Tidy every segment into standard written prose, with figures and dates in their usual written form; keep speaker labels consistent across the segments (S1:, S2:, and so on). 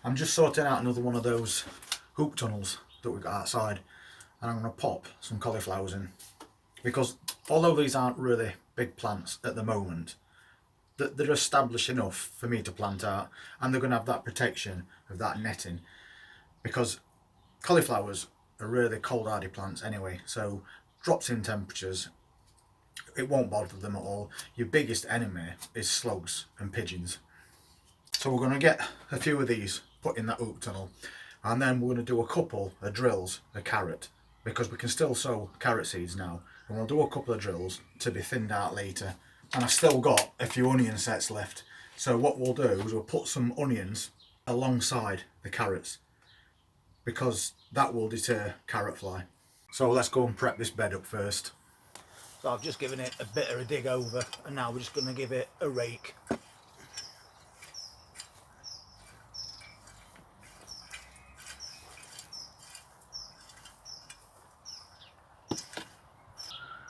S1: I'm just sorting out another one of those hoop tunnels that we've got outside, and I'm going to pop some cauliflowers in, because although these aren't really big plants at the moment, they're established enough for me to plant out, and they're going to have that protection of that netting, because cauliflowers are really cold hardy plants anyway, so drops in temperatures, it won't bother them at all. Your biggest enemy is slugs and pigeons. So we're going to get a few of these put in that hoop tunnel, and then we're going to do a couple of drills of carrot, because we can still sow carrot seeds now, and we'll do a couple of drills to be thinned out later. And I've still got a few onion sets left, so what we'll do is we'll put some onions alongside the carrots, because that will deter carrot fly. So let's go and prep this bed up first. So I've just given it a bit of a dig over, and now we're just going to give it a rake.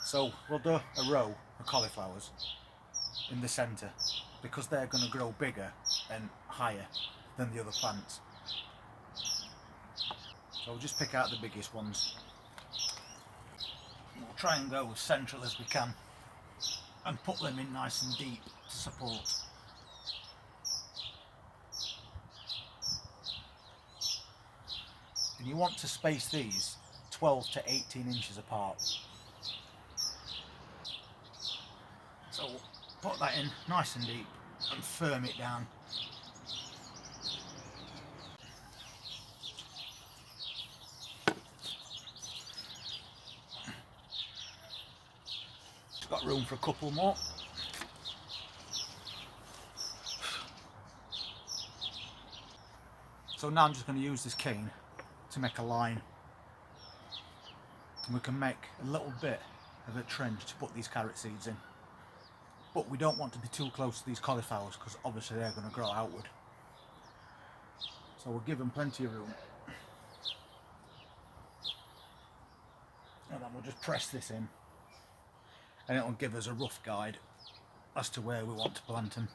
S1: So we'll do a row of cauliflowers in the centre, because they're going to grow bigger and higher than the other plants. So we'll just pick out the biggest ones. We'll try and go as central as we can and put them in nice and deep to support. And you want to space these 12 to 18 inches apart. So we'll put that in nice and deep and firm it down. Got room for a couple more. So now I'm just going to use this cane to make a line, and we can make a little bit of a trench to put these carrot seeds in, but we don't want to be too close to these cauliflowers, because obviously they're going to grow outward, so we'll give them plenty of room. And then we'll just press this in, and it'll give us a rough guide as to where we want to plant them.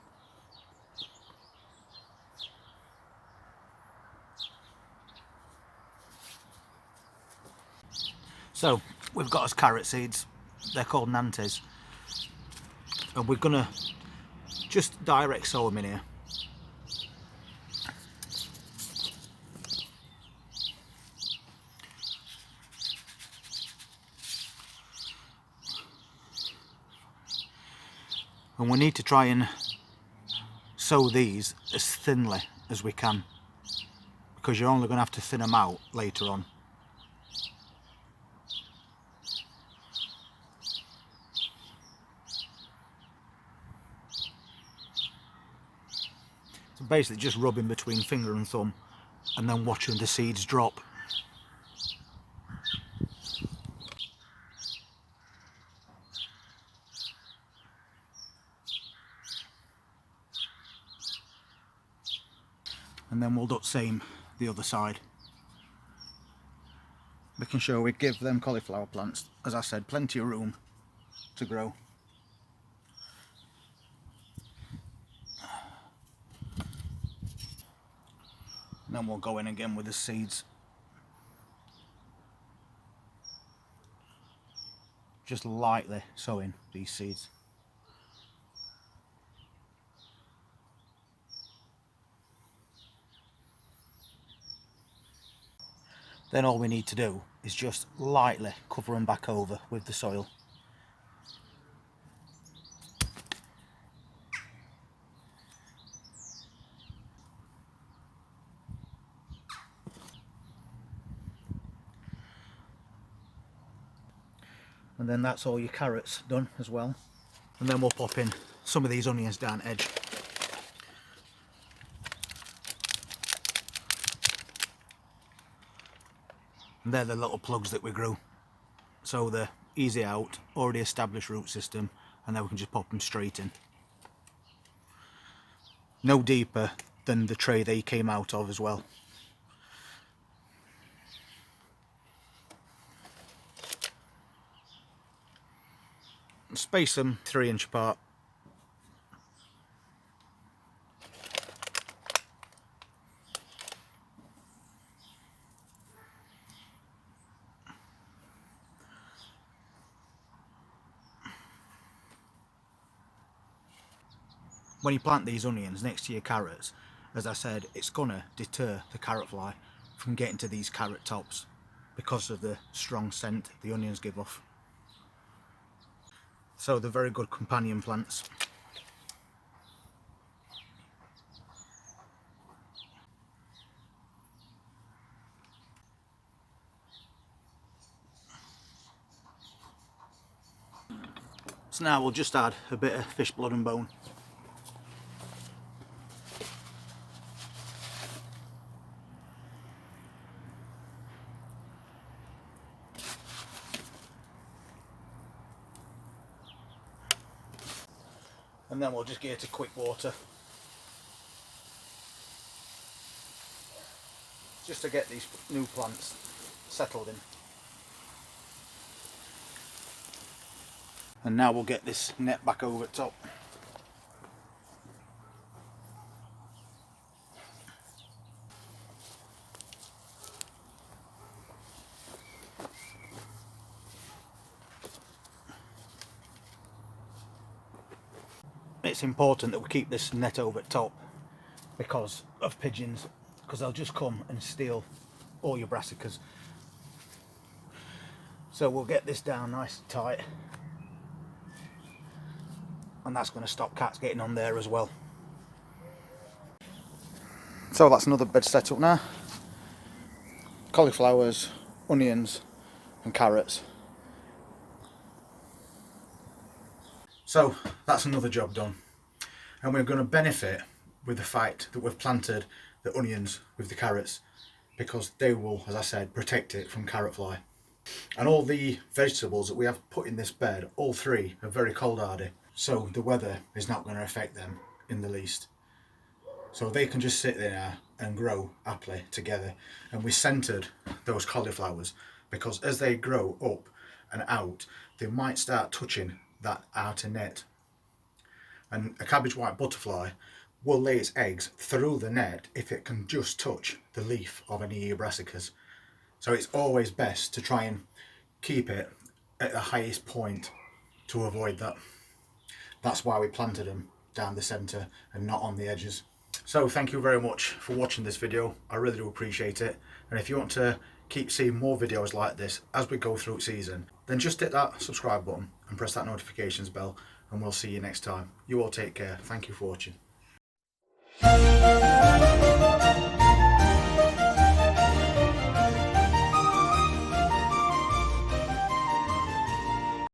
S1: So we've got us carrot seeds, they're called Nantes, and we're going to just direct sow them in here. And we need to try and sow these as thinly as we can, because you're only going to have to thin them out later on. So basically just rubbing between finger and thumb and then watching the seeds drop. And then we'll do the same the other side, making sure we give them cauliflower plants, as I said, plenty of room to grow. And then we'll go in again with the seeds, just lightly sowing these seeds. Then all we need to do is just lightly cover them back over with the soil. And then that's all your carrots done as well. And then we'll pop in some of these onions down edge. And they're the little plugs that we grew, so they're easy out, already established root system, and then we can just pop them straight in. No deeper than the tray they came out of as well. Space them 3 inch apart. when you plant these onions next to your carrots, as I said, it's gonna deter the carrot fly from getting to these carrot tops because of the strong scent the onions give off. So they're very good companion plants. So now we'll just add a bit of fish blood and bone. And then we'll just get it to quick water. Just to get these new plants settled in. And now we'll get this net back over the top. It's important that we keep this net over the top because of pigeons, because they'll just come and steal all your brassicas. So we'll get this down nice and tight, and that's going to stop cats getting on there as well. So that's another bed set up now. Cauliflowers, onions and carrots. So that's another job done, and we're going to benefit with the fact that we've planted the onions with the carrots, because they will, as I said, protect it from carrot fly. And all the vegetables that we have put in this bed, all three are very cold hardy, so the weather is not going to affect them in the least. So they can just sit there and grow happily together. And we centered those cauliflowers because as they grow up and out, they might start touching that outer net. And a cabbage white butterfly will lay its eggs through the net if it can just touch the leaf of any of your brassicas. So it's always best to try and keep it at the highest point to avoid that. That's why we planted them down the centre and not on the edges. So thank you very much for watching this video. I really do appreciate it. And if you want to keep seeing more videos like this as we go through season, then just hit that subscribe button and press that notifications bell, and we'll see you next time. You all take care. Thank you for watching.